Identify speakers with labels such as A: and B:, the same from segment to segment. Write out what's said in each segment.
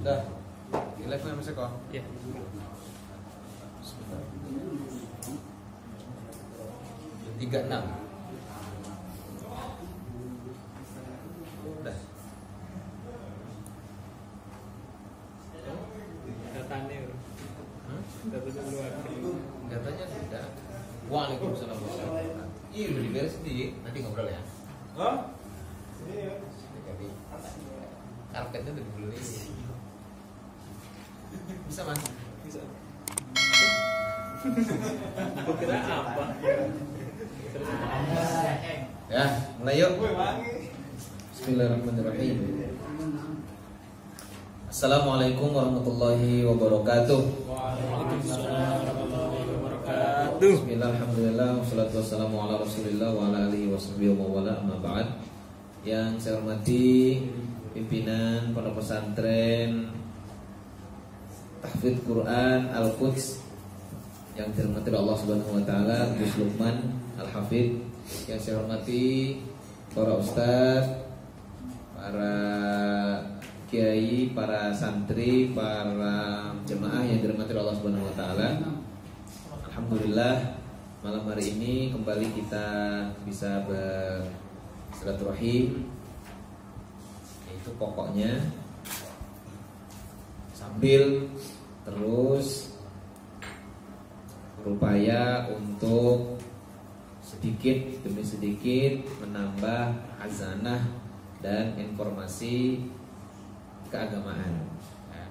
A: Dah. Di live nya Mas Eko.
B: Iya.
A: Bismillah. 36. Dah.
B: Datanya. Data duluan.
A: Datanya sudah. Waalaikumsalam warahmatullahi wabarakatuh. Iya, udah diberes di. Nanti ngobrol ya.
C: Hah? Iya.
A: Jadi karpetnya udah dibeli. Bisa Mas?
B: Bisa. Aku kira apa?
A: Ya, mulai yuk.
C: Gue wangi.
A: Bismillahirrahmanirrahim. Assalamualaikum warahmatullahi wabarakatuh.
B: Waalaikumsalam warahmatullahi wabarakatuh.
A: Bismillah, alhamdulillah, wassalatu wassalamu ala rasulillah wa ala alihi washabihi wa wala amma ba'd. Yang saya hormati pimpinan pondok pesantren Tahfidz Quran Al-Quds yang dirahmati Allah Subhanahu wa taala, Gus Lukman Al-Hafidz. Yang saya hormati para ustaz, para kiai, para santri, para jemaah yang dirahmati Allah Subhanahu wa taala. Alhamdulillah, malam hari ini kembali kita bisa bersilaturahim, yaitu pokoknya sambil terus berupaya untuk sedikit demi sedikit menambah khazanah dan informasi keagamaan. Nah,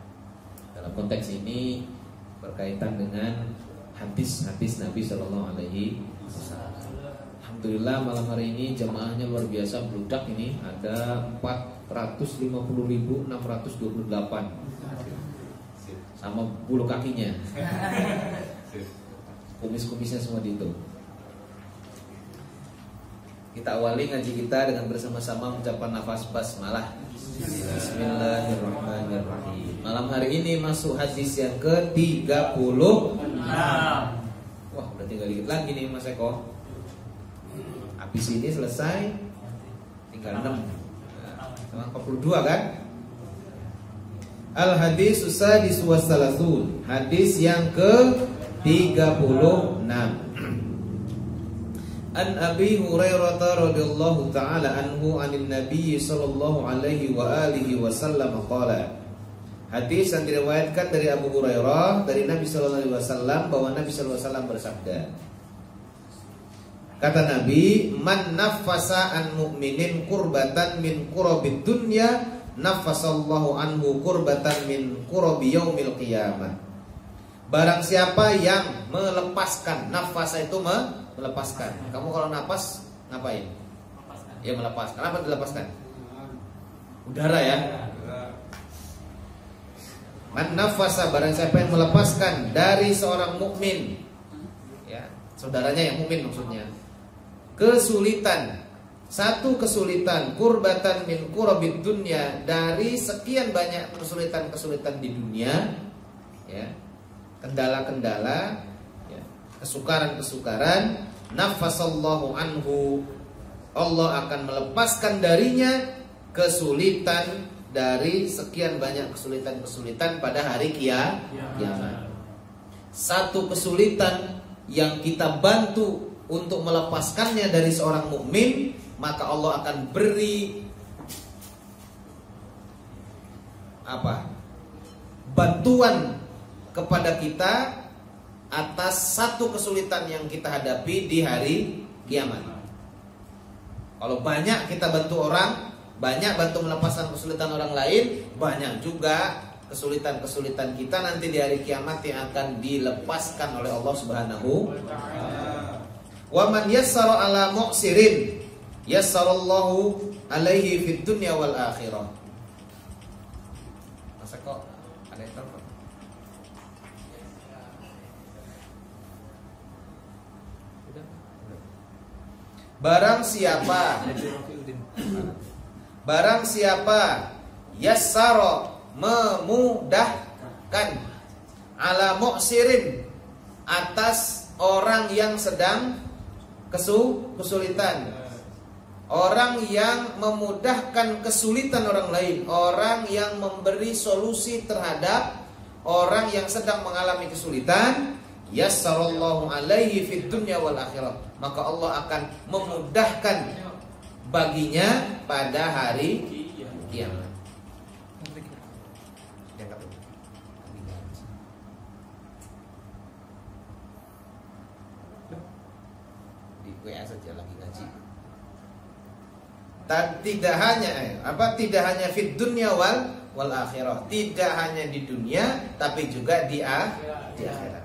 A: dalam konteks ini berkaitan dengan hadis-hadis Nabi Shallallahu Alaihi Wasallam. Alhamdulillah malam hari ini jemaahnya luar biasa bludak ini, ada 450.628 sama bulu kakinya, kumis-kumisnya semua dihitung. Kita awali ngaji kita dengan bersama-sama mengucapkan nafas basmalah. Bismillahirrahmanirrahim. Malam hari ini masuk hadis yang ke-36. Wah, udah tinggal dikit lagi nih Mas Eko. Habis ini selesai, tinggal 6. Nah, 42 kan? Al-hadis sadis wa salasun. Hadis yang ke-36. An Abi Hurairah radhiyallahu taala anhu anin Nabi sallallahu alaihi wa alihi wasallam qala. Hadis yang diriwayatkan dari Abu Hurairah dari Nabi sallallahu alaihi wasallam bahwa Nabi sallallahu alaihi wasallam bersabda. Kata Nabi, "Man naffasa an mu'minin kurbatan min kurabid dunya, naffasallahu anhu kurbatan min kurabi yaumil qiyamah." Barang siapa yang melepaskan, nafasa itu melepaskan. Kamu kalau napas ngapain? Ya melepaskan. Apa dilepaskan? Udara ya. Man nafasa, barang siapa yang melepaskan dari seorang mukmin, ya, saudaranya yang mukmin maksudnya, kesulitan, satu kesulitan, kurbatan min kurabid dunya, dari sekian banyak kesulitan-kesulitan di dunia, ya, kendala-kendala, ya, kesukaran-kesukaran, nafasallahu anhu, Allah akan melepaskan darinya kesulitan dari sekian banyak kesulitan-kesulitan pada hari kiamat. Satu kesulitan yang kita bantu untuk melepaskannya dari seorang mukmin, maka Allah akan beri apa? Bantuan kepada kita atas satu kesulitan yang kita hadapi di hari kiamat. Kalau banyak kita bantu orang, banyak bantu melepaskan kesulitan orang lain, banyak juga kesulitan-kesulitan kita nanti di hari kiamat yang akan dilepaskan oleh Allah Subhanahu wa taala. Wa man yassara ala mu'sirin yassarallahu alaihi fid dunya wal akhirah. Masa kok ada yang telepon? Barang siapa yassara, memudahkan, ala mu'sirin, atas orang yang sedang kesulitan, orang yang memudahkan kesulitan orang lain, orang yang memberi solusi terhadap orang yang sedang mengalami kesulitan. Yassarallahu alaihi fid dunya wal akhirah, maka Allah akan memudahkan baginya pada hari kiamat. Di WA saja lagi ngaji. Tidak hanya fid dunya wal akhirah, tidak hanya di dunia tapi juga di akhirat.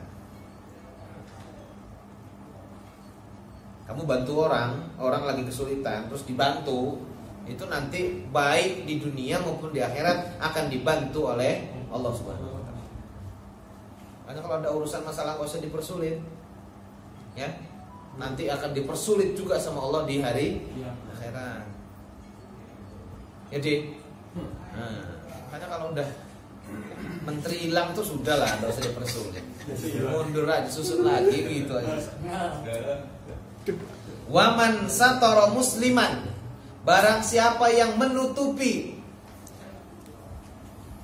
A: Kamu bantu orang lagi kesulitan, terus dibantu, itu nanti baik di dunia maupun di akhirat akan dibantu oleh Allah Subhanahu wa taala. Makanya kalau ada urusan masalah gak usah dipersulit. Ya. Nanti akan dipersulit juga sama Allah di hari akhirat. Jadi makanya kalau udah menteri hilang tuh sudahlah, enggak usah dipersulit. Mundur aja, susun lagi gitu aja. Waman satara musliman, barang siapa yang menutupi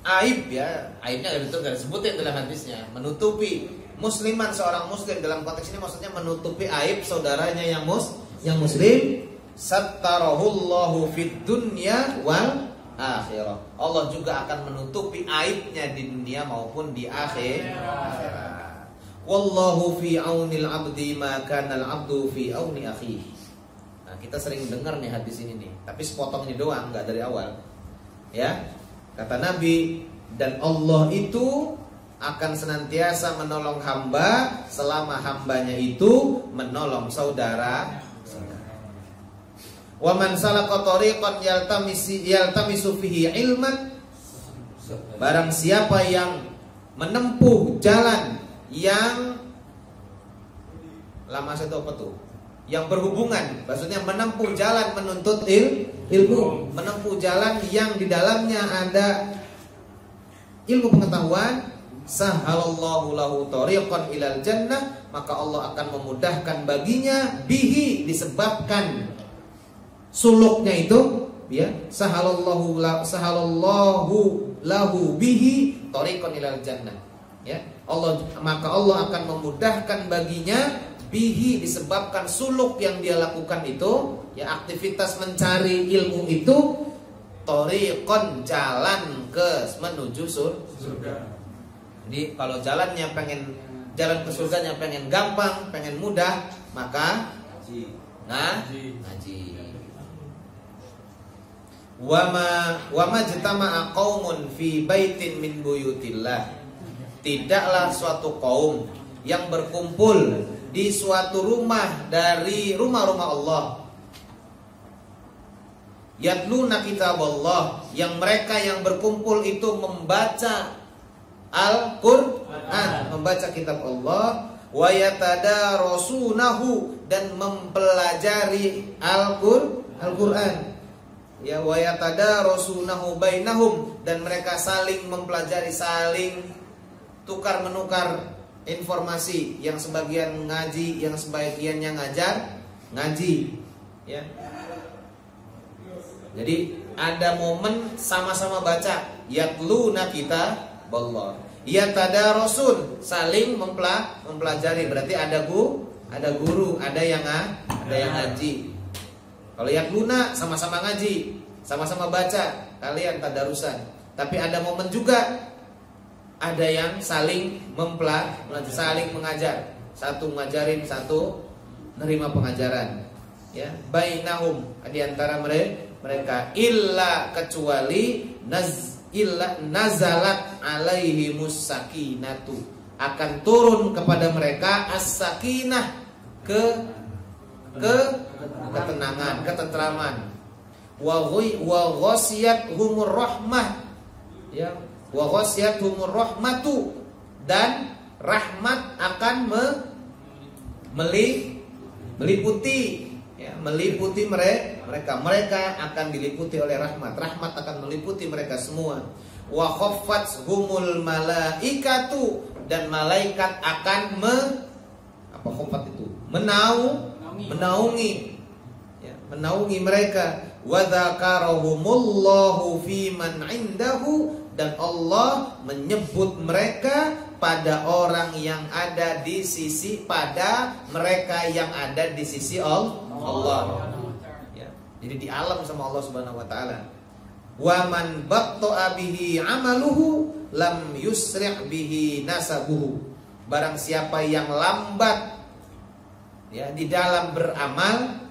A: aib, ya aibnya gak disebutin dalam hadisnya, menutupi musliman, seorang muslim, dalam konteks ini maksudnya menutupi aib saudaranya yang muslim, sattarahullahu fid dunya wal akhirah, Allah juga akan menutupi aibnya di dunia maupun di akhirat. Wallahu fi aunil abdi ma kana al abdu fi auni akhihi. Nah, kita sering dengar nih hadis ini nih, tapi sepotong ini doang, enggak dari awal. Ya. Kata Nabi, dan Allah itu akan senantiasa menolong hamba selama hambanya itu menolong saudara. Wa man salaka tariqan yaltamisu fihi ilman, barang siapa yang menempuh jalan yang lama itu apa tuh? Yang berhubungan, maksudnya menempuh jalan menuntut ilmu, menempuh jalan yang di dalamnya ada ilmu pengetahuan, sahalallahu lahu tariqan ilal jannah, maka Allah akan memudahkan baginya bihi, disebabkan suluknya itu, ya, sahalallahu lahu bihi tariqan ilal jannah, ya. Maka Allah akan memudahkan baginya bihi, disebabkan suluk yang dia lakukan itu, ya, aktivitas mencari ilmu itu, tariqan, jalan menuju surga. Jadi kalau jalan ke surganya pengen gampang, pengen mudah, maka ngaji. Wa ma jatama'a qaumun fi baitin min buyutillah, tidaklah suatu kaum yang berkumpul di suatu rumah dari rumah-rumah Allah, yatluna kitaballah, yang mereka yang berkumpul itu membaca Al-Qur'an, membaca kitab Allah, wa yatadarasunahu, dan mempelajari Al-Qur'an, ya, wa yatadarasunahu bainahum, dan mereka saling mempelajari, saling tukar menukar informasi, yang sebagian ngaji, yang sebagiannya ngaji, ya. Jadi ada momen sama-sama baca, yatluna kitaballah, yatadarasun, saling mempelajari, berarti ada guru, ada yang ngaji. Kalau yatluna sama-sama ngaji, sama-sama baca, kalian tadarusan. Tapi ada momen juga ada yang saling saling mengajar, satu ngajarin, satu nerima pengajaran, ya, bainahum, di antara mereka, illa, kecuali nazalat alaihimus sakinatu, akan turun kepada mereka as-sakinah, ketenangan, ketentraman, wa ghasiyatuhumur rahmah, ya, wa ghasiyatuhumur rahmatu, dan rahmat akan meliputi, ya, meliputi mereka akan diliputi oleh rahmat akan meliputi mereka semua. Wa khaffathumul malaikatu, dan malaikat akan menaungi, ya, menaungi mereka. Wa dzakarahumullahu fi man indahu, dan Allah menyebut mereka pada orang yang ada di sisi, pada mereka yang ada di sisi Allah. Ya. Jadi di alam sama Allah Subhanahu wa taala. Wa man batta'a bihi 'amaluhu lam yusri' bihi nasabuhu. Barang siapa yang lambat ya di dalam beramal,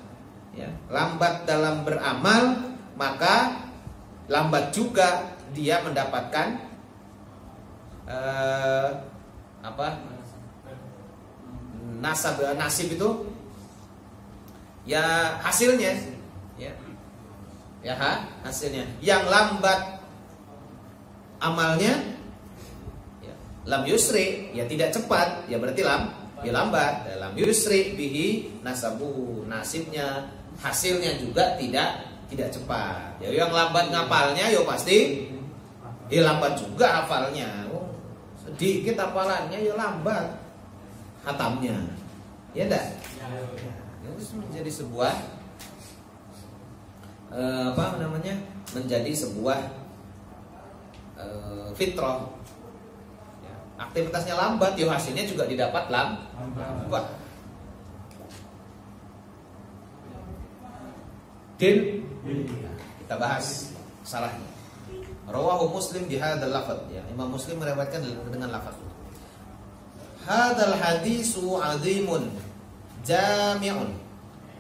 A: ya, lambat dalam beramal, maka lambat juga dia mendapatkan nasib itu ya hasilnya, ya hasilnya. Yang lambat amalnya, ya, lam yusri, ya tidak cepat, ya berarti lambat. Lam yusri bihi nasabuhu, nasibnya, hasilnya juga tidak cepat. Ya yang lambat ngapalnya, yo pasti lambat juga hafalnya. Sedikit hafalannya, yo lambat hatamnya. Ya enggak? Itu menjadi sebuah menjadi sebuah fitrah. Ya, aktivitasnya lambat, yo hasilnya juga didapat lambat. Kita bahas salahnya. Rawahu Muslim bihadzal lafadz, ya, Imam Muslim meriwayatkan dengan lafadz. Hadzal hadisu 'azimun jami'un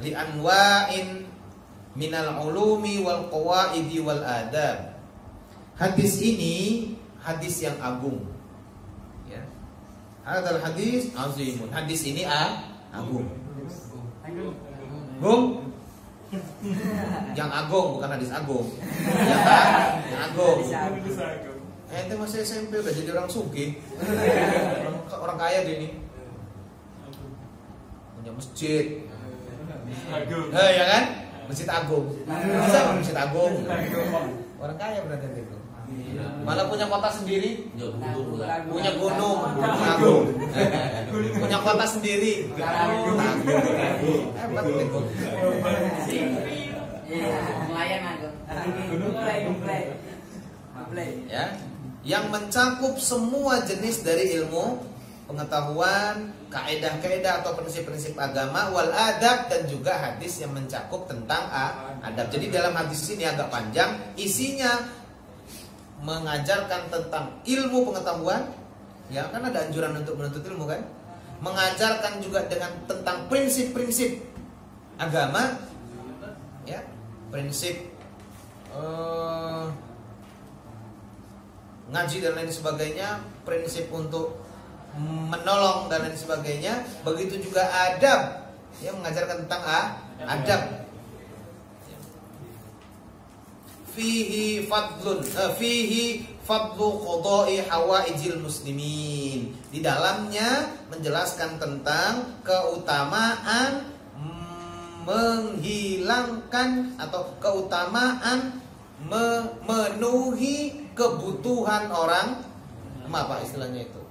A: li anwa'in minal ulumi wal qawaidi wal adab. Hadis ini hadis yang agung. Ya. Hadzal hadis 'azimun. Hadis ini agung. Agung. Yang agung, bukan hadis agung. Yang agung. Ente masih SMP udah jadi orang sugih. Orang kaya dia ini. Punya masjid. Ya kan? Masjid Agung. Bisa Masjid Agung. Orang kaya berarti itu. Malah punya kota sendiri. Punya gunung Agung. Punya kota sendiri. Hebat itu.
D: Melayan Agung.
A: Ya, yang mencakup semua jenis dari ilmu pengetahuan, kaidah-kaidah atau prinsip-prinsip agama, wal adab, dan juga hadis yang mencakup tentang adab. Jadi dalam hadis ini agak panjang, isinya mengajarkan tentang ilmu pengetahuan, ya kan ada anjuran untuk menuntut ilmu kan, mengajarkan juga dengan tentang prinsip-prinsip agama, ya, prinsip ngaji dan lain sebagainya, prinsip untuk menolong dan lain sebagainya. Begitu juga adab, yang mengajarkan tentang adab. Fihi fadlu qada'i hawaijil muslimin. Di dalamnya menjelaskan tentang keutamaan menghilangkan atau keutamaan memenuhi kebutuhan orang, apa istilahnya itu?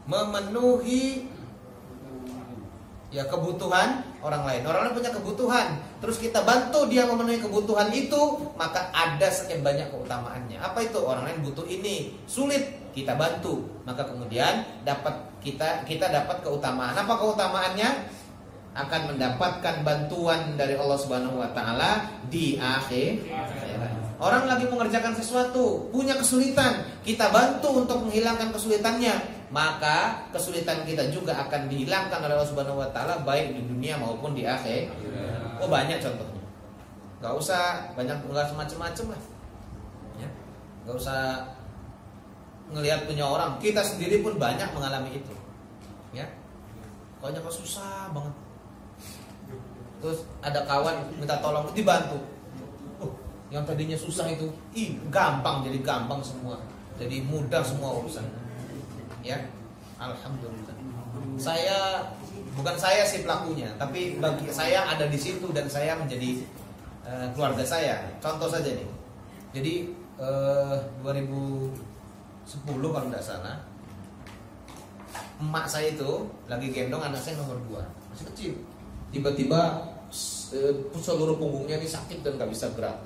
A: Memenuhi ya kebutuhan orang lain. Orang lain punya kebutuhan, terus kita bantu dia memenuhi kebutuhan itu, maka ada sekian banyak keutamaannya. Apa itu? Orang lain butuh ini, sulit, kita bantu, maka kemudian kita dapat keutamaan. Apa keutamaannya? Akan mendapatkan bantuan dari Allah Subhanahu wa taala di akhirat. Orang lagi mengerjakan sesuatu, punya kesulitan, kita bantu untuk menghilangkan kesulitannya, maka kesulitan kita juga akan dihilangkan oleh Allah Subhanahu wa taala baik di dunia maupun di akhirat. Oh, banyak contohnya. Gak usah banyak, enggak semacam-macam lah. Ya. Gak usah ngelihat punya orang, kita sendiri pun banyak mengalami itu. Ya. Pokoknya kok susah banget. Terus ada kawan minta tolong, dibantu. Yang tadinya susah itu, gampang, jadi gampang semua. Jadi mudah semua urusan. Ya, alhamdulillah. Bukan saya sih pelakunya, tapi bagi saya ada di situ dan saya menjadi keluarga saya. Contoh saja nih. Jadi 2010 kalau tidak salah, emak saya itu lagi gendong anak saya nomor 2, masih kecil. Tiba-tiba seluruh punggungnya ini sakit dan nggak bisa gerak.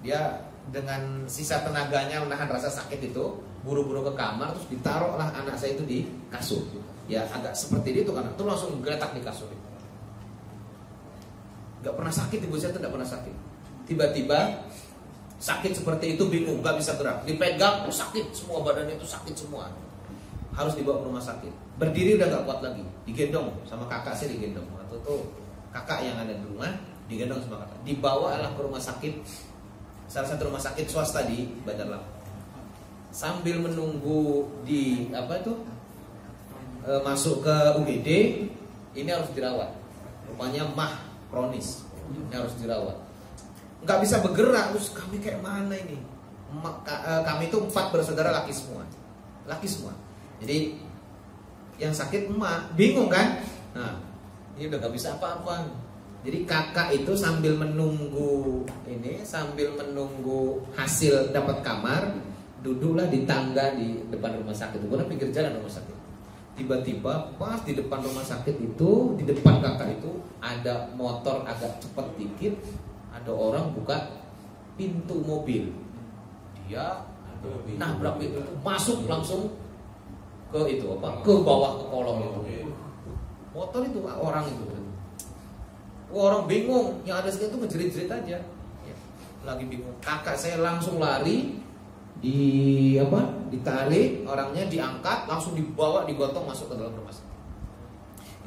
A: Dia dengan sisa tenaganya menahan rasa sakit itu, buru-buru ke kamar, terus ditaruhlah anak saya itu di kasur. Ya agak seperti itu kan, itu langsung geletak di kasur itu. Gak pernah sakit, ibu saya itu gak pernah sakit. Tiba-tiba sakit seperti itu, bingung, gak bisa gerak. Dipegang, sakit, semua badannya itu sakit semua. Harus dibawa ke rumah sakit. Berdiri udah gak kuat lagi, digendong sama kakak saya, digendong. Atau tuh kakak yang ada di rumah digendong sama kakak. Dibawalah ke rumah sakit, salah satu rumah sakit swasta di Bandar Lampung. Sambil menunggu di masuk ke UGD, ini harus dirawat. Rupanya mah kronis, ini harus dirawat. Nggak bisa bergerak, terus kami kayak mana ini? Kami itu 4 bersaudara laki semua. Jadi yang sakit emak, bingung kan? Nah, ini udah nggak bisa apa-apa. Jadi kakak itu sambil menunggu hasil dapat kamar, duduklah di tangga di depan rumah sakit. Bukan pinggir jalan rumah sakit. Tiba-tiba pas di depan rumah sakit itu, di depan kakak itu ada motor agak cepat dikit, ada orang buka pintu mobil. Dia nabrak pintu itu, masuk langsung ke ke bawah ke kolong itu. Motor itu orang itu. Orang bingung, yang ada sekitar itu ngejerit-jerit aja. Ya, lagi bingung. Kakak saya langsung lari, ditarik, orangnya diangkat, langsung dibawa, digotong masuk ke dalam rumah sakit.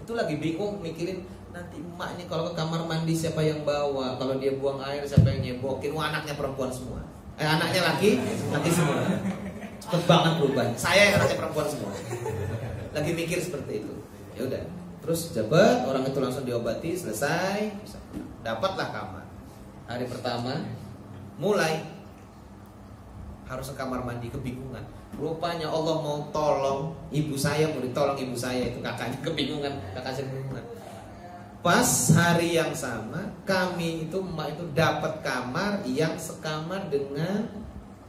A: Itu lagi bingung mikirin nanti emak ini kalau ke kamar mandi siapa yang bawa, kalau dia buang air siapa yang nyebokin. Wah, anaknya perempuan semua. Anaknya laki semua. Cepet banget perubahan. Saya yang anaknya perempuan semua. Lagi mikir seperti itu. Ya udah. Terus cepet orang itu langsung diobati, selesai, dapatlah kamar. Hari pertama mulai harus ke kamar mandi, kebingungan. Rupanya Allah mau tolong ibu saya, mau ditolong ibu saya itu, kakaknya kebingungan, kakak saya kebingungan. Pas hari yang sama, kami itu emak itu dapat kamar yang sekamar dengan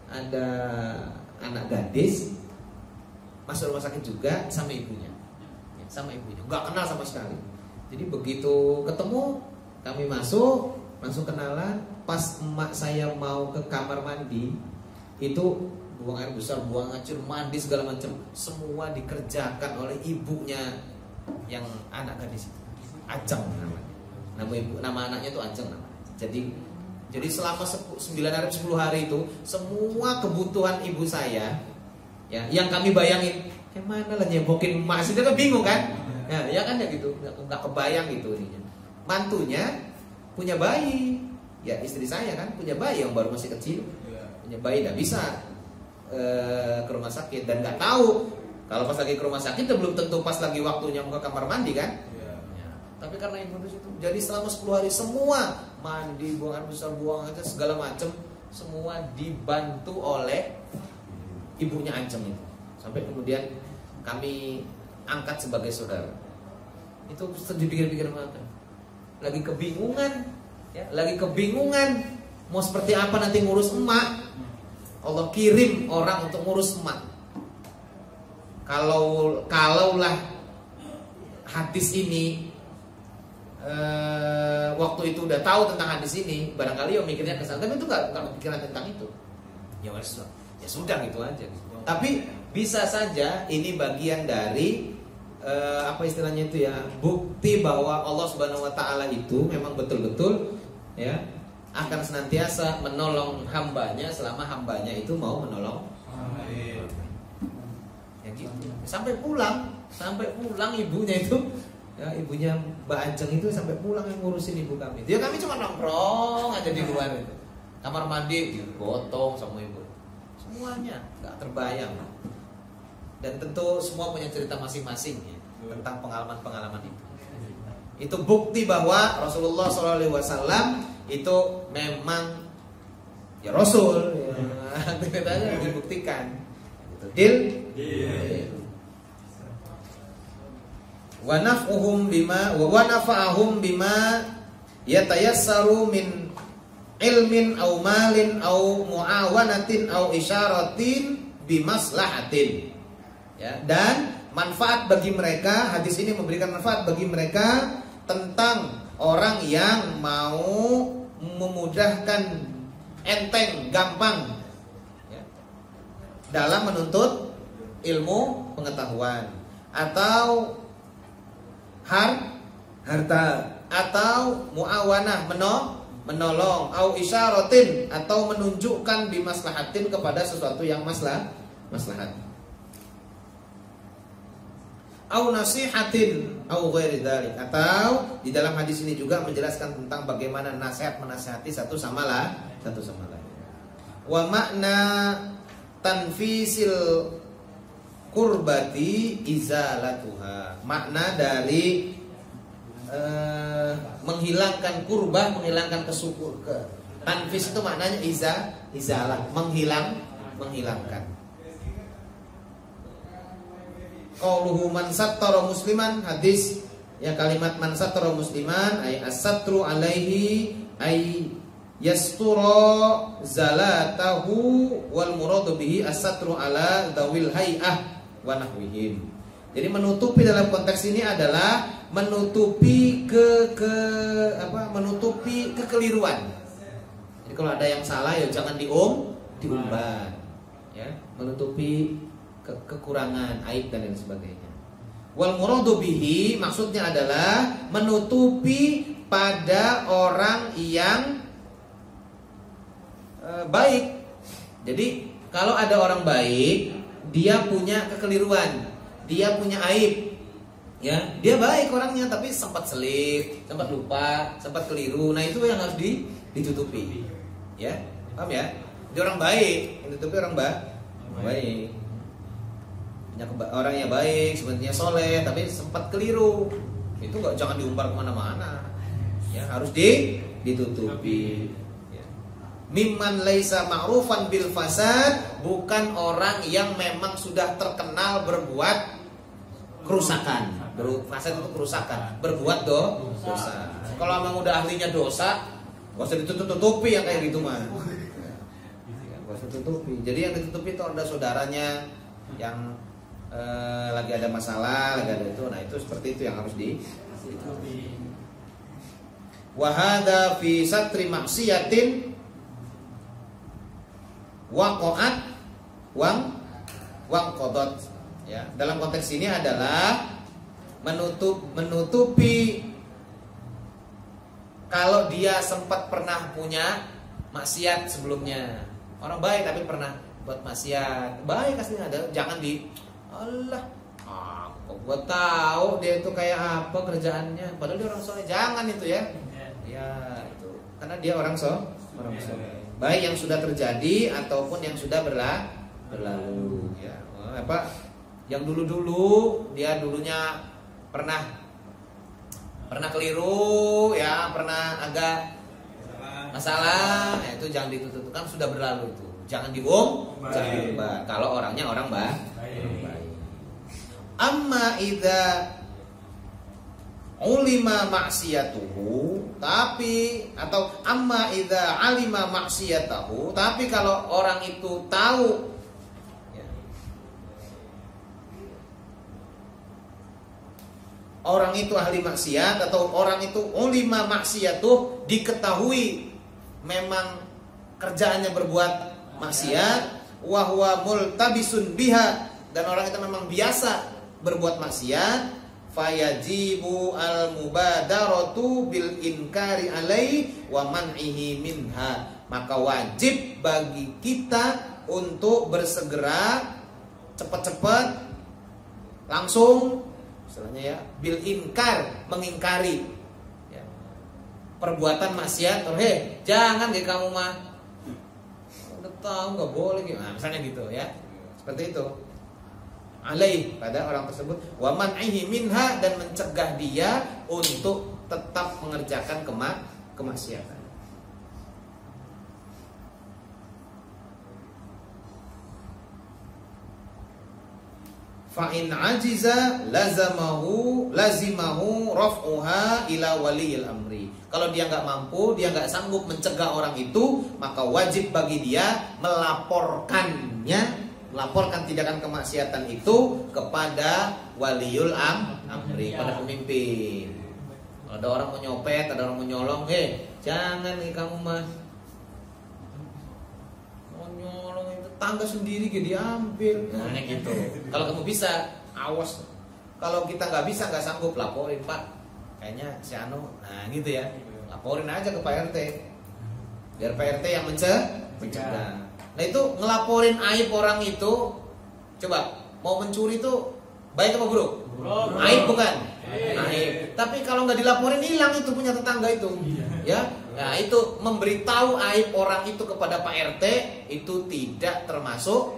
A: ada anak gadis, masuk rumah sakit juga sama ibunya. Nggak kenal sama sekali. Jadi begitu ketemu, kami masuk, langsung kenalan. Pas emak saya mau ke kamar mandi, itu buang air besar, buang ngacur, mandi segala macam, semua dikerjakan oleh ibunya yang anak gadis itu. Ajeng namanya. Nama anaknya itu Ajeng namanya. Jadi selama 9 hari 10 hari itu semua kebutuhan ibu saya ya, yang kami bayangin mana lah nyebokin emak sih, kan bingung kan? Nah, ya kan ya gitu, nggak kebayang gitu ininya. Mantunya punya bayi, ya istri saya kan punya bayi yang baru masih kecil, punya bayi, nggak bisa ke rumah sakit dan nggak tahu kalau pas lagi ke rumah sakit itu belum tentu pas lagi waktunya mau ke kamar mandi kan? Ya, tapi karena ibu itu, jadi selama 10 hari semua mandi, buang air besar, buang aja segala macam, semua dibantu oleh ibunya Ancem itu. Sampai kemudian kami angkat sebagai saudara. Itu dipikir-pikir mata. Lagi kebingungan mau seperti apa nanti ngurus emak. Allah kirim orang untuk ngurus emak. Kalaulah hadis ini waktu itu udah tahu tentang hadis ini, barangkali yang mikirnya kesana, tapi itu nggak kepikiran tentang itu. Ya sudah gitu aja. Tapi bisa saja ini bagian dari apa istilahnya itu ya, bukti bahwa Allah Subhanahu Wa Taala itu memang betul-betul ya akan senantiasa menolong hambanya selama hambanya itu mau menolong. Ya gitu. Sampai pulang ibunya itu, ya ibunya Mbak Ajeng itu sampai pulang yang ngurusin ibu kami. Dia kami cuma nongkrong aja di luar itu. Kamar mandi digotong sama ibu. Semuanya nggak terbayang. Dan tentu semua punya cerita masing-masing ya, tentang pengalaman-pengalaman itu. Itu bukti bahwa Rasulullah SAW itu memang ya Rasul ya. Ternyata dibuktikan. Deal. Wa naf'uhum bima yatayassaru min ilmin au malin au muawanatin au isyaratin bimaslahatin. Ya, dan manfaat bagi mereka, hadis ini memberikan manfaat bagi mereka tentang orang yang mau memudahkan enteng, gampang ya, dalam menuntut ilmu pengetahuan, atau harta, atau muawanah, menolong, au isyaratin, atau menunjukkan bimaslahatin kepada sesuatu yang maslahat, au nasihatin, au ghairi dzalik, atau di dalam hadis ini juga menjelaskan tentang bagaimana nasihat menasihati satu sama lain. Wa makna tanfisil kurbati izalatuha, makna dari menghilangkan kurbah, menghilangkan tanfis itu maknanya izalah, menghilangkan. Qauluhu man sattara musliman, hadis ya, kalimat man sattara musliman ay as-satru alaihi ay yastura zalatahu, wal muradu bihi as-satru ala dawil hay'ah wa nahwihim. Jadi menutupi dalam konteks ini adalah menutupi menutupi kekeliruan. Jadi kalau ada yang salah ya jangan diumbar ya, menutupi kekurangan, aib dan lain sebagainya. Wal muradu bihi, maksudnya adalah menutupi pada orang yang baik. Jadi kalau ada orang baik, dia punya kekeliruan, dia punya aib. Ya, dia baik orangnya tapi sempat selip, sempat lupa, sempat keliru. Nah, itu yang harus ditutupi. Ya, paham ya? Dia orang baik, yang ditutupi orang baik. Orang yang baik, sebenarnya soleh, tapi sempat keliru. Itu jangan diumbar kemana-mana. Ya, harus ditutupi. Ya. Mimman laisa ma'rufan bil fasad, bukan orang yang memang sudah terkenal berbuat kerusakan. Fasad itu kerusakan, berbuat dosa. Kalau memang udah ahlinya dosa, gak usah ditutup-tutupi yang kayak gitu mah. Gak usah tutupi. Jadi yang ditutupi itu ada saudaranya yang lagi ada masalah, lagi ada itu. Nah, itu seperti itu yang harus ditutupi. Wa hadza fi satri maksiatin waqa'at waqadat. Ya, dalam konteks ini adalah menutupi kalau dia sempat pernah punya maksiat sebelumnya. Orang baik tapi pernah buat maksiat. Baik aslinya ada, jangan Allah, kok gua tahu dia itu kayak apa kerjaannya, padahal dia orang soleh. Jangan itu ya. Ya, itu. Karena dia orang soleh. Baik yang sudah terjadi ataupun yang sudah berlalu ya. Yang dulu dia dulunya pernah keliru ya, pernah agak masalah, ya itu jangan ditutup, kan sudah berlalu itu. Jangan diubah kalau orangnya orang baik. Amma idza ulima maksiatuhu, tapi atau amma idza alima maksiatahu, tapi kalau orang itu tahu orang itu ahli maksiat, atau orang itu ulima maksiatuh, diketahui memang kerjaannya berbuat maksiat, wa huwa multabisun biha, dan orang itu memang biasa berbuat maksiat, fayajibu al mubadaratu bil inkari alai wa man'ihi minha, maka wajib bagi kita untuk bersegera cepat-cepat langsung istilahnya ya, bil inkar, mengingkari ya, perbuatan maksiat. Jangan kayak kamu mah udah tahu nggak boleh gimana, misalnya gitu ya, seperti itu. Alaih, pada orang tersebut, wa man'ihi minha, dan mencegah dia untuk tetap mengerjakan kemaksiatan. Fa in ajiza lazimahu raf'uha ila waliyil amri. Kalau dia nggak mampu, dia nggak sanggup mencegah orang itu, maka wajib bagi dia melaporkan tindakan kemaksiatan itu kepada waliul amri, pada pemimpin. Kalau Ada orang mau nyopet, ada orang mau nyolong, jangan nih kamu mah. Mau nyolong itu tangga sendiri diambil. Nah, gitu. Kalau kamu bisa, awas. Kalau kita nggak bisa, nggak sanggup, laporin Pak. Kayaknya si Anu, nah gitu ya. Laporin aja ke Pak RT. Biar Pak RT yang mencegah. Nah itu ngelaporin aib orang itu, coba mau mencuri itu baik apa buruk? Aib bukan? Aib. Tapi kalau nggak dilaporin hilang itu punya tetangga itu, ya. Nah itu memberitahu aib orang itu kepada Pak RT itu tidak termasuk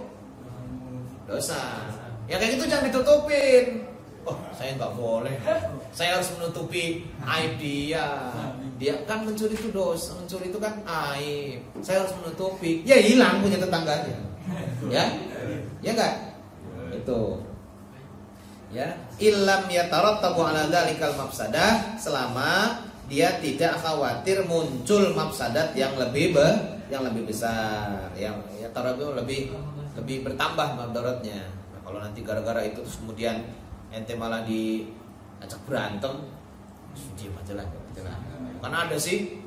A: dosa. Ya kayak gitu jangan ditutupin. Oh saya nggak boleh, saya harus menutupi aib dia. Dia kan mencuri itu dosa, mencuri itu kan aib. Saya harus menutupi. Ya hilang punya tetangganya, ya enggak? Itu. Ya, illam yatarattabu ala dzalikal mafsadah, selama dia tidak khawatir muncul mafsadat yang lebih besar, yang ya tarabu lebih bertambah madaratnya. Nah, kalau nanti gara-gara itu terus kemudian ente malah diajak berantem, diam aja lah. Karena ada sih,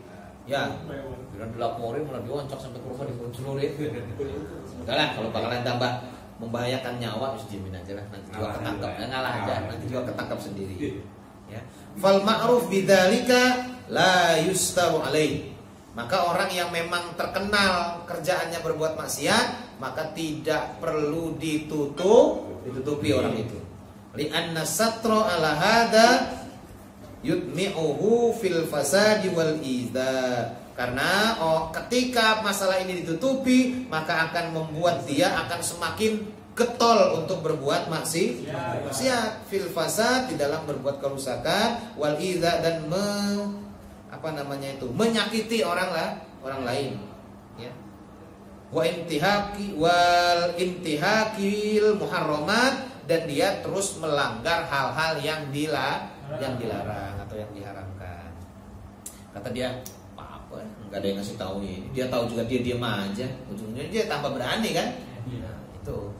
A: ya, bila dilaporin malah dioncok sampai ke rumah dipuncelurin. Udahlah, kalau bakalan tambah membahayakan nyawa, harus diemin aja lah, nanti juga ketangkap, ngalah aja, nanti juga ketangkap sendiri. Ya, fal ma'ruf bidzalika la yustaru alaih. Maka orang yang memang terkenal kerjaannya berbuat maksiat, maka tidak perlu ditutupi orang itu. Li'anna satro ala hada yutmi'uhu fil fasadi wal idza. Karena ketika masalah ini ditutupi, maka akan membuat dia akan semakin getol untuk berbuat maksiat fil fasad, di dalam berbuat kerusakan, wal idza, dan menyakiti orang lain, ya. Wa intihakil muharramat, dan dia terus melanggar hal-hal yang dilarang atau yang diharamkan. Kata dia, nggak ada yang ngasih tahu ini. Dia tahu juga, dia diam aja. Ujungnya dia tambah berani kan? Nah, itu.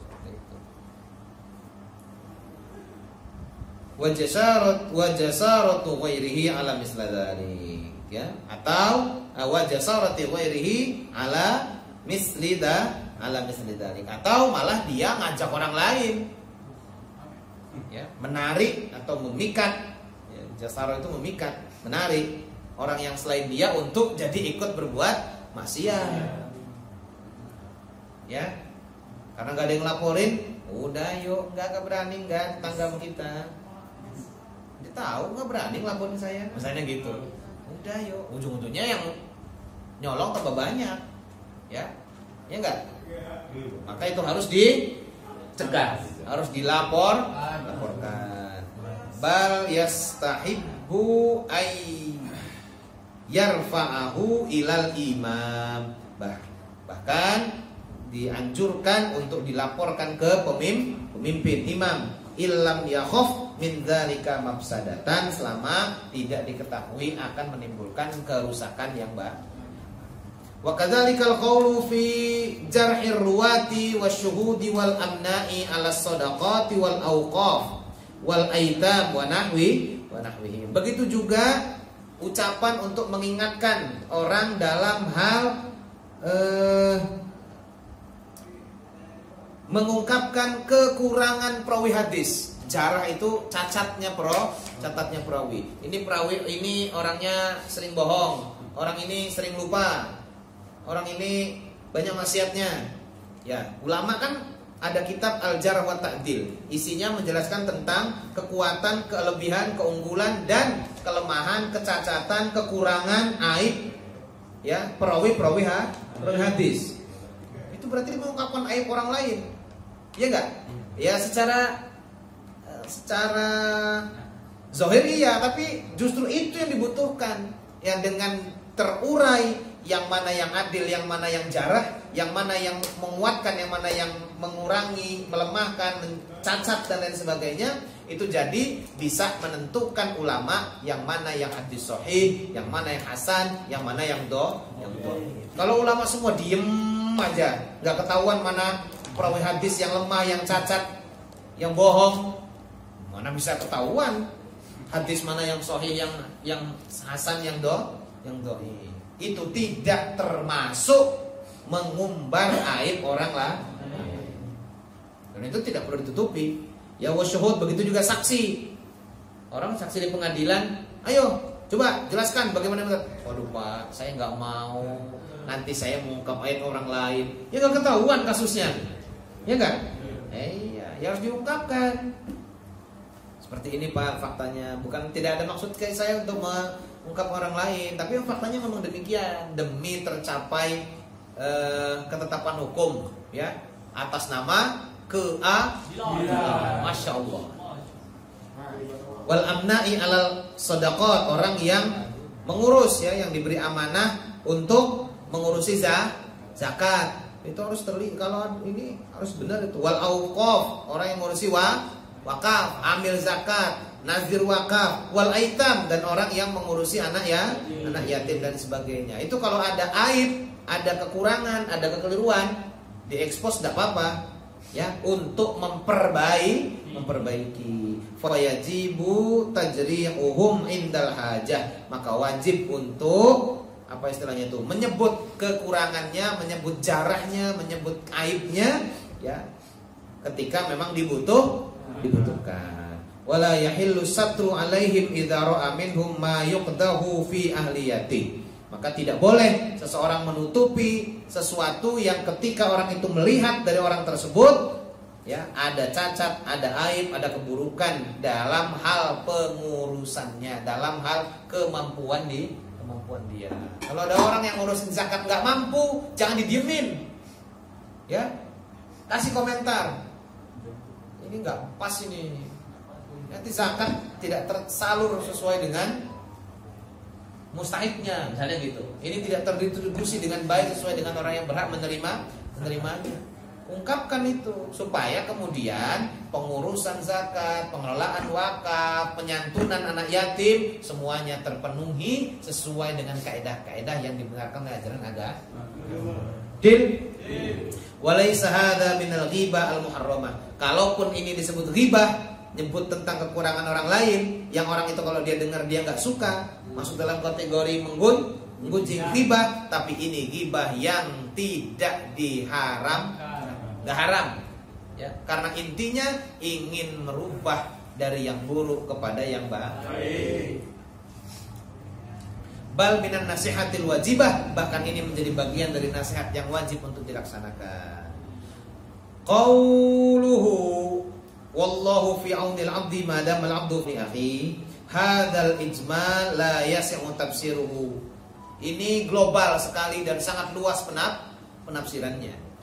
A: Wajasaratu ghairihi ala misla dzalik, ya. Atau wajasarati ghairihi ala misli dzalik, atau malah dia ngajak orang lain, ya, menarik atau memikat. Ya, jasaro itu memikat, menarik orang yang selain dia untuk jadi ikut berbuat maksiat, ya, karena nggak ada yang laporin, udah yuk, nggak berani, nggak tetangga kita, dia tahu nggak berani ngelaporin saya, misalnya gitu, udah yuk, ujung-ujungnya yang nyolong tambah banyak, ya nggak, maka itu harus dicegah, harus dilaporkan. Bal yastahibbu yarfa'ahu ilal imam, bahkan dianjurkan untuk dilaporkan ke pemimpin imam, illam yakhaf min dzalika mafsadatan, selama tidak diketahui akan menimbulkan kerusakan yang baik. Wa kadzalikal qawlu fi jarhir ruwati wasyuhudi wal amna'i ala shadaqati wal awqaf wal aitam wa nahwihi. Begitu juga ucapan untuk mengingatkan orang dalam hal mengungkapkan kekurangan perawi hadis. Jarah itu cacatnya perawi. Ini perawi ini orangnya sering bohong, orang ini sering lupa, orang ini banyak maksiatnya. Ya, ulama kan ada kitab Al-Jarh wa Ta'dil. Isinya menjelaskan tentang kekuatan, kelebihan, keunggulan dan kelemahan, kecacatan, kekurangan, aib, ya, perawi hadis. Itu berarti mengungkapkan aib orang lain. Ya enggak? Ya secara zahiri ya, tapi justru itu yang dibutuhkan. Yang dengan terurai yang mana yang adil, yang mana yang jarah, yang mana yang menguatkan, yang mana yang mengurangi, melemahkan, mencacat dan lain sebagainya, itu jadi bisa menentukan ulama yang mana yang hadis sahih, yang mana yang hasan, yang mana yang dhaif. Kalau ulama semua diem aja, nggak ketahuan mana perawi hadis yang lemah, yang cacat, yang bohong, mana bisa ketahuan? hadis mana yang sahih, yang hasan, yang dhaif. Itu tidak termasuk mengumbar aib orang lain. Dan itu tidak perlu ditutupi. Ya wasyuhud, begitu juga saksi. Orang saksi di pengadilan, ayo coba jelaskan bagaimana. Waduh Pak, saya nggak mau. Nanti saya mengungkap aib orang lain. Ya nggak ketahuan kasusnya. Ya kan? Iya, ya harus diungkapkan. Seperti ini Pak faktanya. Bukan, tidak ada maksud kayak saya untuk mengungkap orang lain, tapi faktanya memang demikian, demi tercapai ketetapan hukum, ya, atas nama keadilan. Masya Allah. Wal amna'i alal sadaqat, orang yang mengurus, ya, yang diberi amanah untuk mengurusi zakat. Itu harus terlihat, kalau ini harus benar itu. Wal auqaf, orang yang mengurusi wakaf, amil zakat, nazir wakaf, wal aitam, dan orang yang mengurusi anak yatim dan sebagainya. Itu kalau ada aib, ada kekurangan, ada kekeliruan, diekspos tidak apa-apa, ya, untuk memperbaiki. Fayajibu tajri'uhum indal hajah, maka wajib untuk apa istilahnya itu, menyebut kekurangannya, menyebut jarahnya, menyebut aibnya, ya, ketika memang dibutuhkan. Wala yahillu satru alaihim idza ra'a minhum ma yuqdahu fi ahliyati. Maka tidak boleh seseorang menutupi sesuatu yang ketika orang itu melihat dari orang tersebut, ya, ada cacat, ada aib, ada keburukan dalam hal pengurusannya, dalam hal kemampuan dia. Kalau ada orang yang ngurusin zakat nggak mampu, jangan didiemin, ya, kasih komentar. Ini nggak pas ini. Nanti zakat tidak tersalur sesuai dengan mustahiknya, misalnya gitu. Ini tidak terdistribusi dengan baik sesuai dengan orang yang berhak menerimanya. Ungkapkan itu supaya kemudian pengurusan zakat, pengelolaan wakaf, penyantunan anak yatim semuanya terpenuhi sesuai dengan kaidah-kaidah yang dibenarkan oleh ajaran agama. Walaysa hadza minal ghibah al-muharramah. Kalaupun ini disebut ghibah, nyebut tentang kekurangan orang lain, yang orang itu kalau dia dengar dia nggak suka, masuk dalam kategori menggunjing ghibah. Tapi ini ghibah yang tidak nggak haram, ya, karena intinya ingin merubah dari yang buruk kepada yang baik. Bal minan nasihatil wajibah, bahkan ini menjadi bagian dari nasihat yang wajib untuk dilaksanakan. Qauluhu wallahu fi aunil abdi madam al abdu fi akhi, hadzal ijmal la yasi'u tafsiruhu. Ini global sekali dan sangat luas penafsirannya.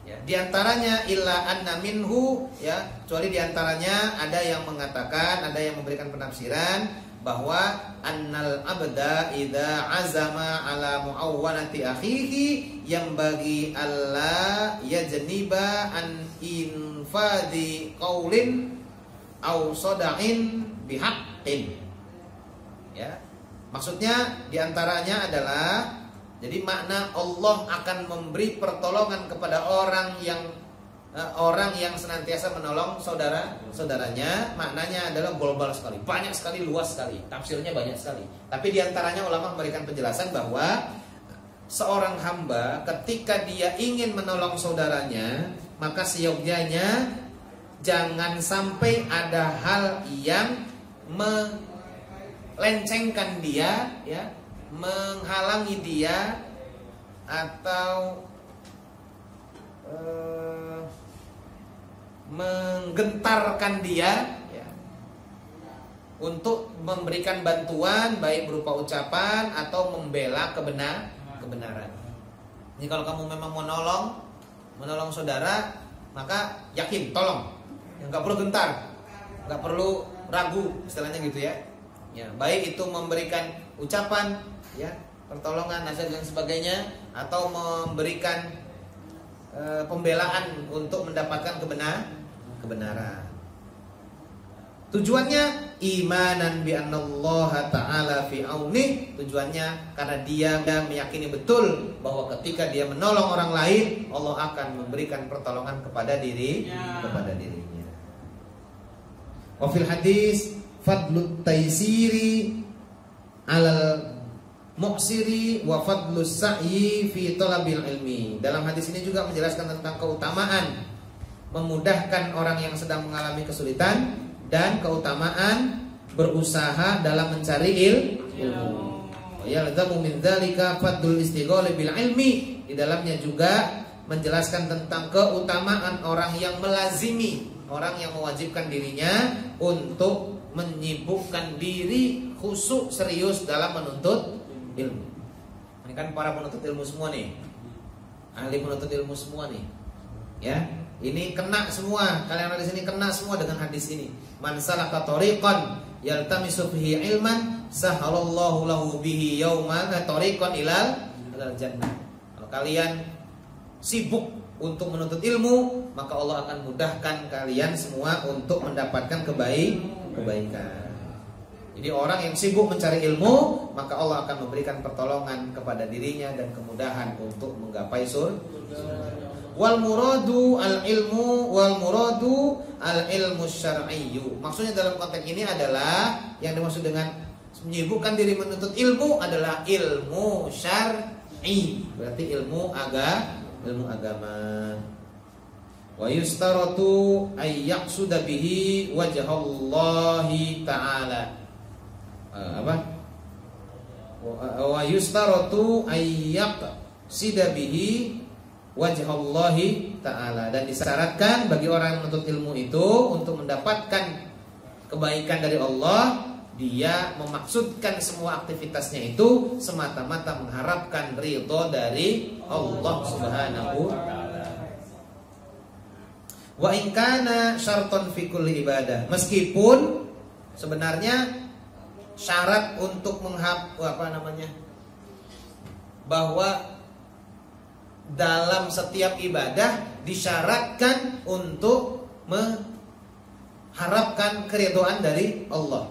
A: Ya, di antaranya illa anna minhu, ya, kecuali di antaranya ada yang mengatakan, ada yang memberikan penafsiran bahwa annal abda idza azama ala muawwanati akhihi yang bagi Allah yajniba an infadi qaulin aw sadaqin bihaqqin. Ya. Maksudnya di antaranya adalah, jadi makna Allah akan memberi pertolongan kepada orang yang senantiasa menolong saudaranya, maknanya adalah global sekali, banyak sekali, luas sekali, tafsirnya banyak sekali. Tapi diantaranya ulama memberikan penjelasan bahwa seorang hamba ketika dia ingin menolong saudaranya, maka seyogyanya jangan sampai ada hal yang melencengkan dia, ya, menghalangi dia atau menggentarkan dia, ya, untuk memberikan bantuan baik berupa ucapan atau membela kebenaran. Ini kalau kamu memang menolong saudara, maka yakin tolong, nggak perlu gentar, nggak perlu ragu, istilahnya gitu, ya. Ya, baik itu memberikan ucapan, ya, pertolongan, nasihat dan sebagainya, atau memberikan pembelaan untuk mendapatkan kebenaran. Tujuannya imanan bi annallaha ta'ala fi auni, tujuannya karena dia meyakini betul bahwa ketika dia menolong orang lain, Allah akan memberikan pertolongan kepada dirinya. Wa fil hadis fadlut taisiri alal muqsiri wa fadlus sa'yi fi talabil ilmi. Dalam hadis ini juga menjelaskan tentang keutamaan memudahkan orang yang sedang mengalami kesulitan dan keutamaan berusaha dalam mencari ilmu. Yalzamu min dzalika fadlul istighali bil ilmi. Di dalamnya juga menjelaskan tentang keutamaan orang yang melazimi, orang yang mewajibkan dirinya untuk menyibukkan diri khusyuk serius dalam menuntut ilmu. Ini kan para penuntut ilmu semua nih, ahli penuntut ilmu semua nih, ya. Ini kena semua, kalian ada di sini kena semua dengan hadis ini. Man salaka tariqan yaltamisu fihi ilman sahalallahu lahu bihi yauman tariqan ilal jannah. Kalau kalian sibuk untuk menuntut ilmu, maka Allah akan mudahkan kalian semua untuk mendapatkan kebaikan. Jadi orang yang sibuk mencari ilmu, maka Allah akan memberikan pertolongan kepada dirinya dan kemudahan untuk menggapai surga. Wal muradu al ilmu syar'iyyu. Maksudnya dalam konteks ini adalah yang dimaksud dengan menyibukkan diri menuntut ilmu adalah ilmu syar'i. Berarti ilmu agama. Wa yustaratu ay yaqsuda bihi wajhallahi ta'ala. Wa yustaratu ay yaqsida bihi wajhallahi ta'ala. Dan disyaratkan bagi orang yang menuntut ilmu itu untuk mendapatkan kebaikan dari Allah, dia memaksudkan semua aktivitasnya itu semata-mata mengharapkan ridho dari Allah Subhanahu wa ta'ala. Wa in kana syarton fi kulli ibadah. Meskipun sebenarnya syarat untuk bahwa dalam setiap ibadah disyaratkan untuk mengharapkan keridhaan dari Allah.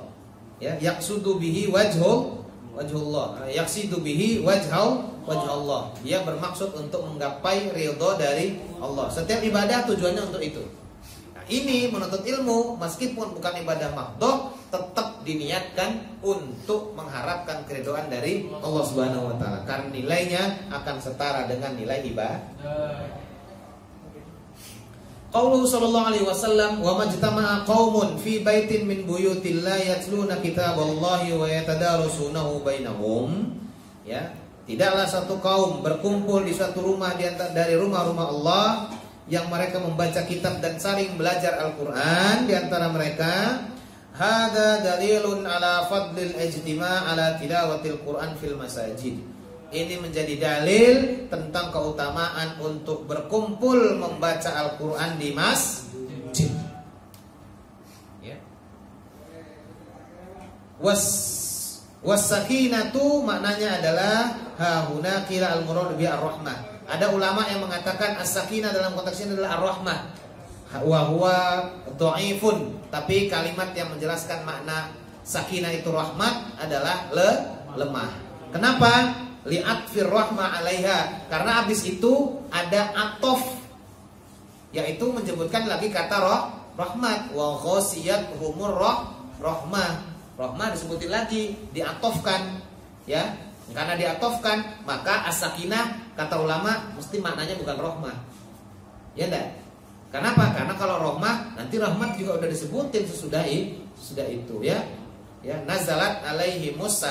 A: Ya, yaqsudu bihi wajhullah. Yaqsidu bihi wajhallah. Dia bermaksud untuk menggapai ridho dari Allah. Setiap ibadah tujuannya untuk itu. Nah, ini menuntut ilmu meskipun bukan ibadah mahdhah tetap diniatkan untuk mengharapkan keridhaan dari Allah Subhanahu wa taala karena nilainya akan setara dengan nilai ibadah. Qauluhu sallallahu alaihi wasallam wa majtama'a qaumun fi baitin min buyutillah yatluna kitaballahi wa yatadarasunahu bainahum. Ya, tidaklah satu kaum berkumpul di suatu rumah dari rumah-rumah Allah yang mereka membaca kitab dan saling belajar Al-Qur'an di antara mereka. Hada dalilun ala fadlil ijtima' ala tilawatil Qur'an fil masajid. Ini menjadi dalil tentang keutamaan untuk berkumpul membaca Al-Qur'an di masjid. Ya. Was-sakinatu maknanya adalah hahuna qila al-murad bi ar-rahmah. Ada ulama yang mengatakan as-sakinah dalam konteks ini adalah ar-rahmah. Wa huwa dhaifun, tapi kalimat yang menjelaskan makna sakinah itu rahmat adalah lemah. Kenapa? Li'atfir rahmah 'alaiha, karena habis itu ada atof, yaitu menyebutkan lagi kata rahmat. Wa ghasiyat humur rahmah. Rahmah disebutin lagi, diatofkan, ya. Karena diatofkan, maka as-sakinah kata ulama mesti maknanya bukan rahmah. Ya enggak? Kenapa? Karena kalau rahmah nanti rahmat juga udah disebutin sesudah itu, ya. Ya, nazalat alaihimus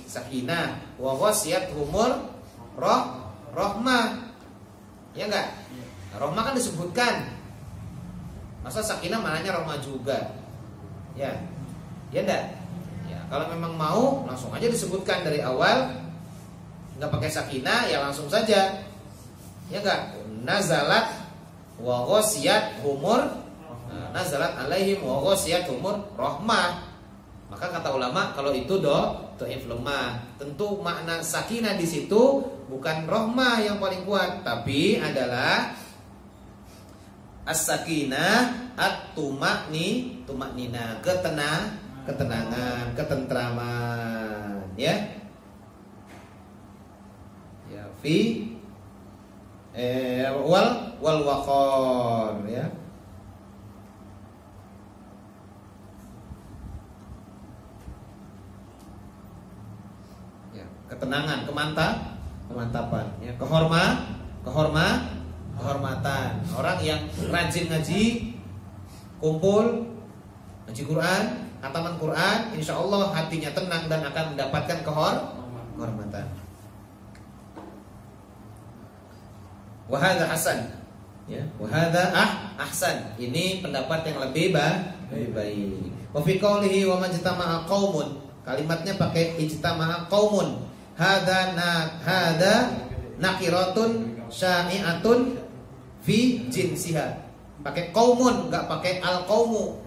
A: sakinah wa ghasiyatuhumur rahmah. Ya enggak? Rahmah kan disebutkan. Masa sakinah maknanya rahmah juga? Ya. Ya enggak? Ya, kalau memang mau langsung aja disebutkan dari awal. Enggak pakai sakinah ya langsung saja. Ya enggak? Nazalat wa ghasiyat humur, nazalat alaihim wa ghasiyat humur rahmah. Maka kata ulama kalau itu dhaif lemah. Tentu makna sakinah di situ bukan rahmah yang paling kuat, tapi adalah as-sakinah tumaknina, ketenangan, ketentraman, ya. Ya, fi wal waqar, ya. ketenangan, kemantapan, ya. Kehormatan. Orang yang rajin ngaji, kumpul, ngaji Quran, khataman Quran, insya Allah hatinya tenang dan akan mendapatkan kehormatan. Wahada hasan, ya. Wahada ahsan. Ini pendapat yang lebih baik. Wa fi qoulihi wa majtama'a qaumun. Kalimatnya pakai ijtama'a qaumun. Hada nakiratun syai'atun fi jinsiha. Pakai qaumun, enggak pakai al-qaumu.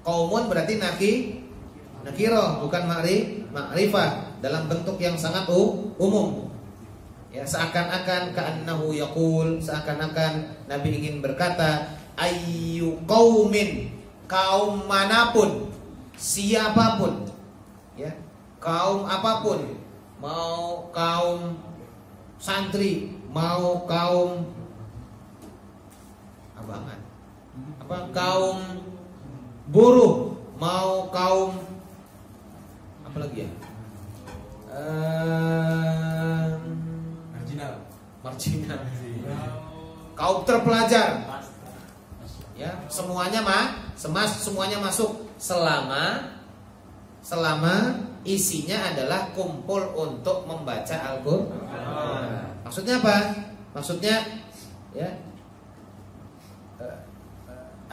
A: Qaumun berarti nakirah, bukan ma'rifah, dalam bentuk yang sangat umum. Ya, seakan-akan ka'annahu yaqul, seakan-akan Nabi ingin berkata, ayyu qaumin, kaum manapun, siapapun, ya, kaum apapun, mau kaum santri, mau kaum abangan, kaum buruh, mau kaum apa lagi ya? Marginal. Kaum terpelajar. Ya, semuanya semuanya masuk selama isinya adalah kumpul untuk membaca Al-Qur'an. Maksudnya apa? Maksudnya ya,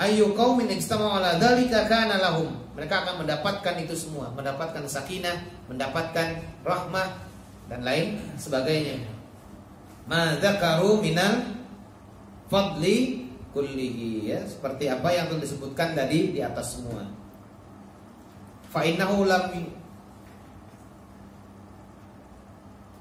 A: ayyu qaumin ijtama'u ala dzalika kana lahum. Mereka akan mendapatkan itu semua, mendapatkan sakinah, mendapatkan rahmah dan lain sebagainya. Ma dzakaru minal fadli kullihi, ya, seperti apa yang telah disebutkan tadi di atas semua. Fa innahu lam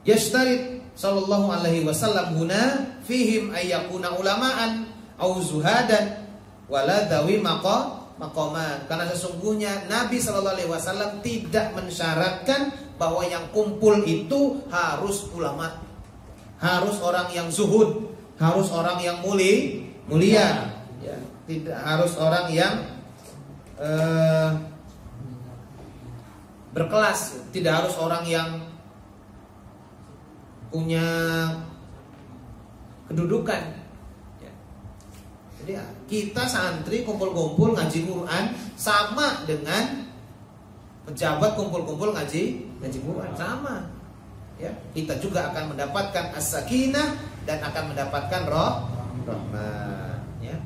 A: yashtarit sallallahu alaihi wasallam huna fihim ayyakuna ulama'an au zuhadan wala dawi maqaman. Karena sesungguhnya Nabi sallallahu alaihi wasallam tidak mensyaratkan bahwa yang kumpul itu harus ulama, harus orang yang zuhud, harus orang yang mulia, ya. Tidak harus orang yang berkelas, tidak harus orang yang punya kedudukan, ya. Jadi kita santri kumpul-kumpul ngaji Quran sama dengan pejabat kumpul-kumpul ngaji Quran, sama. Ya, kita juga akan mendapatkan as-sakinah dan akan mendapatkan rahmat, ya.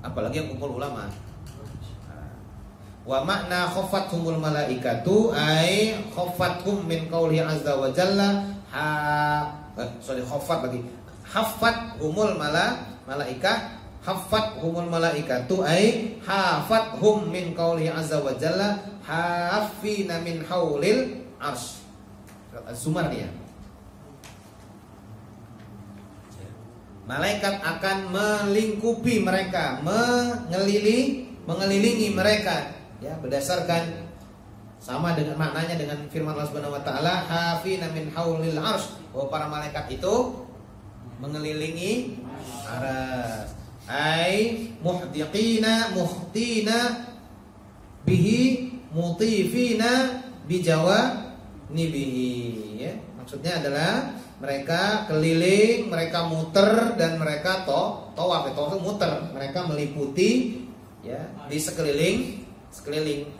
A: Apalagi yang kumpul ulama. Wa makna khaffathumul malaikatu ay khaffathum min qauli azza wa jalla haffathumul malaikah haffathumul malaikatu ay hafathum min qauli azza wa jalla hafina min haulil Arsh. Az-Zumar ya. Malaikat akan melingkupi mereka, mengelilingi mereka, ya, berdasarkan sama dengan maknanya dengan firman Allah Subhanahu wa taala, hafina min haulil Arsh, bahwa para malaikat itu mengelilingi arsy. Ai muhdiqina bihi mutifina bijawa nibihi, ya. Maksudnya adalah mereka keliling, mereka muter dan mereka tawaf muter, mereka meliputi, ya, di sekeliling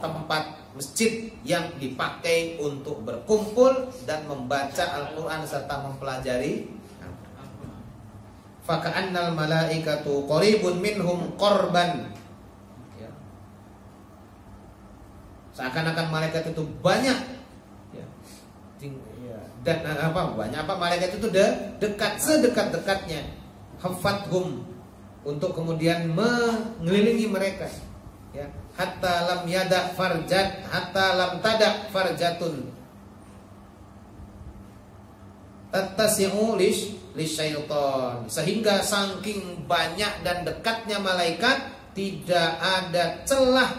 A: tempat masjid yang dipakai untuk berkumpul dan membaca Al-Qur'an serta mempelajari. Faka'annal malaikatu qaribun minhum qarban, ya. Seakan-akan malaikat itu banyak, dan banyak malaikat itu dekat, sedekat-dekatnya. Hafathum, untuk kemudian mengelilingi mereka, ya. Hatta lam tadak farjatun tattasi'u lisyaitan, sehingga saking banyak dan dekatnya malaikat tidak ada celah,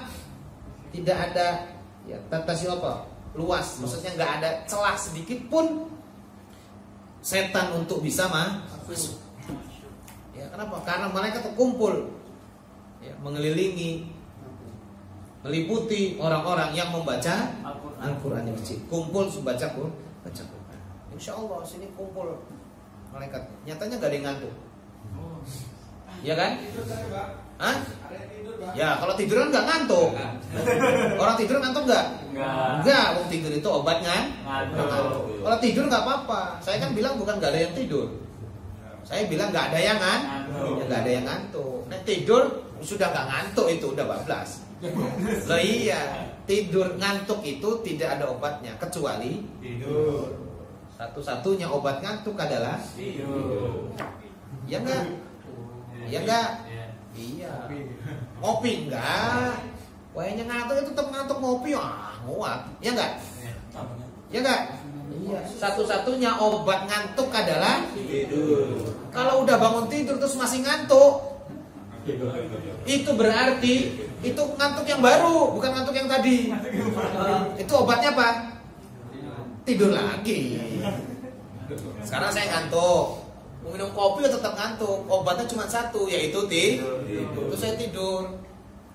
A: tidak ada, ya, tattasi'u apa? Luas, maksudnya nggak ada celah sedikit pun setan untuk bisa masuk. Ya, kenapa? Karena mereka terkumpul, ya, mengelilingi meliputi orang-orang yang membaca
B: Al-Quran.
A: Al-Quran yang masjid. Kumpul baca Quran. Insya Allah sini kumpul malaikat. Nyatanya gak ada yang ngantuk. Ya kan? Hah? Ya kalau tiduran nggak ngantuk. Orang tidur ngantuk nggak? Nggak. Wong tidur itu obat ngantuk. Kalau tidur nggak apa-apa. Saya kan bilang bukan nggak ada yang tidur. Saya bilang nggak ada yang nggak ada yang ngantuk. Nah tidur sudah nggak ngantuk itu udah bablas. Loh iya, tidur ngantuk itu tidak ada obatnya kecuali
C: Tidur.
A: satu-satunya obat ngantuk adalah
C: Tidur.
A: ya enggak? Ya enggak? Iya. Ngopi enggak? Kayaknya ngantuk itu tetap ngantuk, ngopi nguap. Ya enggak? Ya enggak? Iya. Satu-satunya obat ngantuk adalah
C: Tidur.
A: kalau udah bangun tidur terus masih ngantuk, itu berarti itu ngantuk yang baru, bukan ngantuk yang tadi. Itu obatnya apa? Tidur lagi. Sekarang saya ngantuk, mau minum kopi ya tetap ngantuk. Obatnya cuma satu, yaitu tidur. Terus saya tidur.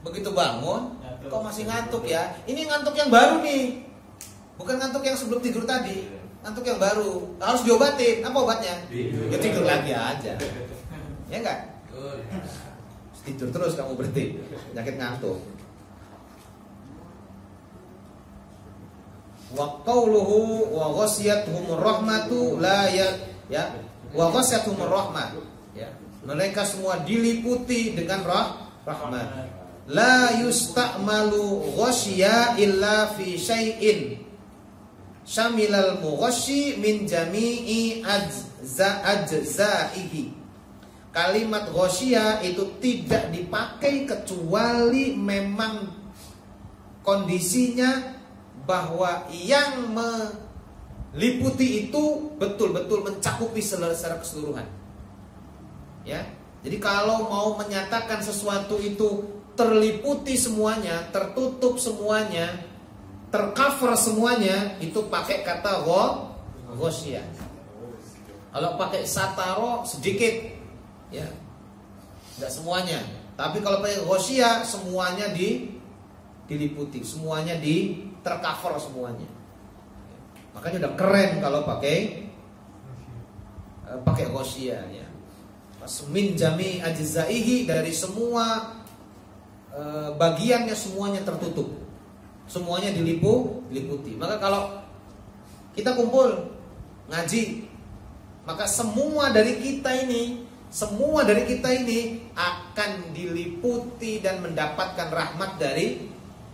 A: Begitu bangun, kok masih ngantuk ya? Ini ngantuk yang baru nih, bukan ngantuk yang sebelum tidur tadi. Ngantuk yang baru, harus diobatin. Apa obatnya? Ya tidur lagi aja. Ya enggak? Tidur terus kamu berhenti, penyakit ngantuk. Wa qauluhu wa ghasyiyatuhumur rahmatu la ya wa ghasyiyatuhumur rahmat ya. Mereka semua diliputi dengan rahmat. La yusta'malu ghasyiya illa fi syai'in syamilal mughasyi min jami'i ajza'ihi. Kalimat ghasyiyah itu tidak dipakai kecuali memang kondisinya bahwa yang meliputi itu betul-betul mencakupi secara keseluruhan. Ya. Jadi kalau mau menyatakan sesuatu itu terliputi semuanya, tertutup semuanya, tercover semuanya, itu pakai kata ghasyiyah. Kalau pakai sataro sedikit, ya, enggak semuanya. Tapi kalau pakai ghasyiyah semuanya diliputi, semuanya tercover semuanya. Makanya udah keren kalau pakai ghasyiyah ya. Min jami ajzaihi, dari semua bagiannya semuanya tertutup. Semuanya diliputi. Maka kalau kita kumpul ngaji, maka semua dari kita ini akan diliputi dan mendapatkan rahmat dari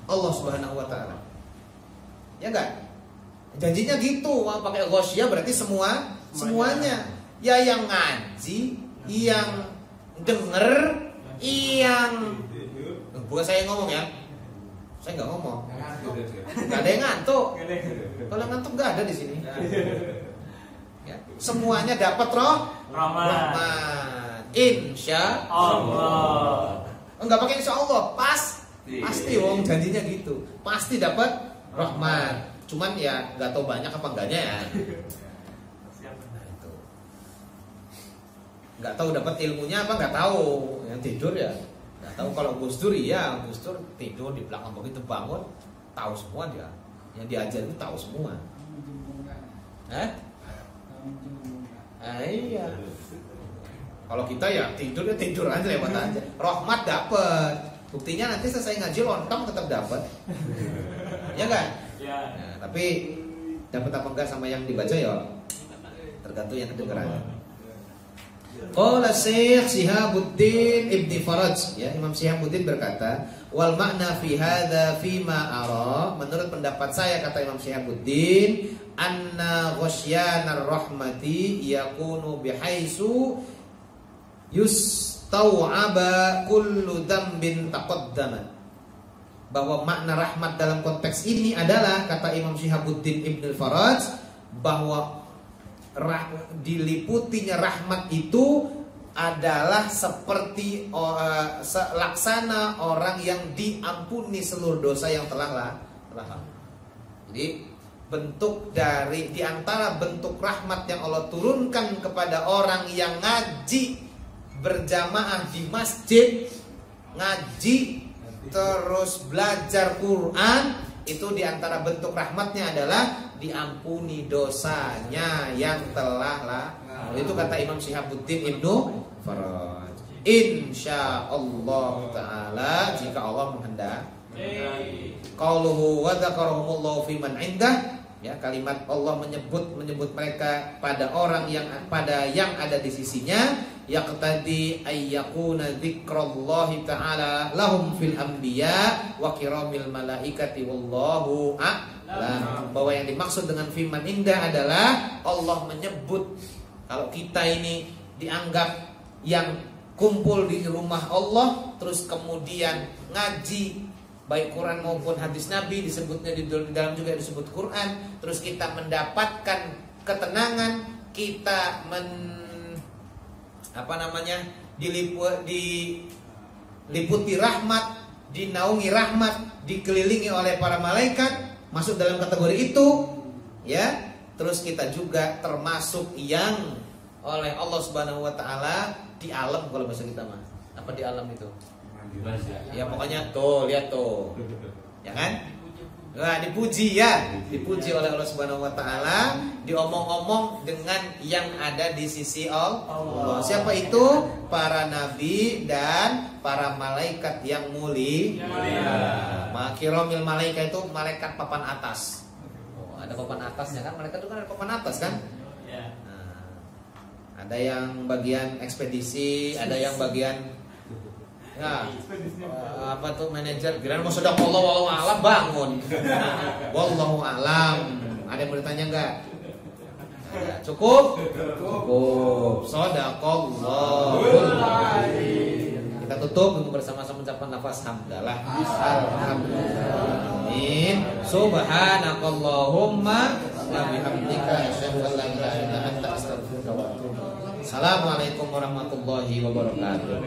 A: Allah Subhanahu wa taala. Ya enggak? Janjinya gitu. Wah, pakai ghasyiyah berarti semuanya. Ya yang ngaji, yang denger, yang bukan saya yang ngomong ya. Saya enggak ngomong. Enggak ada yang ngantuk. Kalau ngantuk enggak ada di sini. Ya, semuanya dapat rahmat. Insya Allah. Enggak pakai insya Allah, pasti wong janjinya gitu. Pasti dapat rahmat. Cuman ya nggak tahu banyak apa enggaknya ya. Nah, itu. Nggak tahu dapat ilmunya apa nggak tahu. Yang tidur ya nggak tahu. Kalau Gus Dur iya, Gus Dur tidur di belakang begitu bangun tahu semua dia. Yang diajar itu tahu semua. Iya. Kalau kita ya tidur aja, lewat aja. Rahmat dapat. Buktinya nanti selesai ngaji lontong tetap dapat. Ya kan?
B: Ya.
A: Nah, tapi dapat apa enggak sama yang dibaca ya tergantung yang kedengeran. Qala Syekh Syihabuddin Ibni Faraj, ya, Imam Syihabuddin berkata, wal makna fi hadza fi ma ara, menurut pendapat saya, kata Imam Syihabuddin, anna ghasyanar rahmati yakunu bihaitsu yustau'aba kullu dzambin taqaddama. Bahwa makna rahmat dalam konteks ini adalah, kata Imam Syihabuddin Ibn Faraj, bahwa diliputinya rahmat itu adalah seperti laksana orang yang diampuni seluruh dosa yang telah lalu. Jadi bentuk dari diantara bentuk rahmat yang Allah turunkan kepada orang yang ngaji berjamaah di masjid, ngaji terus belajar Quran, itu diantara bentuk rahmatnya adalah diampuni dosanya yang telah lalu. Itu kata Imam Syihabuddin Ibnu Faraj. Insya Allah Ta'ala, jika Allah menghendaki. Qauluhu wa dzakarahumullahu fi man indah, ya, kalimat Allah menyebut mereka pada orang yang ada di sisinya, yaqtadi ayyakuna dzikrallahi ta'ala lahum fil anbiya wa kiramil malaikati wallahu a'lam. Bahwa yang dimaksud dengan firman indah adalah Allah menyebut kalau kita ini dianggap yang kumpul di rumah Allah, terus kemudian ngaji baik Quran maupun hadis Nabi, disebutnya di dalam juga disebut Quran, terus kita mendapatkan ketenangan, kita diliputi rahmat, dinaungi rahmat, dikelilingi oleh para malaikat, masuk dalam kategori itu, ya. Terus kita juga termasuk yang oleh Allah Subhanahu wa taala di alam, kalau bahasa kita mah. Apa di alam itu? Ya pokoknya tuh, lihat tuh. Ya kan? Nah, dipuji oleh Allah Subhanahu wa taala, diomong-omong dengan yang ada di sisi Allah. Siapa itu? Para nabi dan para malaikat yang mulia. Makiromil malaikat itu malaikat papan atas. Oh, ada papan atasnya kan? Malaikat itu kan ada papan atas kan? Ada yang bagian ekspedisi, ada yang bagian apa tuh manajer. Kirain mau sedang wallahu a'lam bangun. Wallahu a'lam. Ada yang mau ditanya enggak? Cukup? Cukup. Shadaqallahul azim. Kita tutup untuk bersama-sama mengucapkan lafaz hamdalah. Alhamdulillah. Subhanakallahumma wa bihamdika asyhadu an la ilaha illa anta astaghfiruka wa atubu ilaik. Assalamualaikum warahmatullahi wabarakatuh.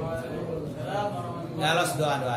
A: Ya Allah, doa.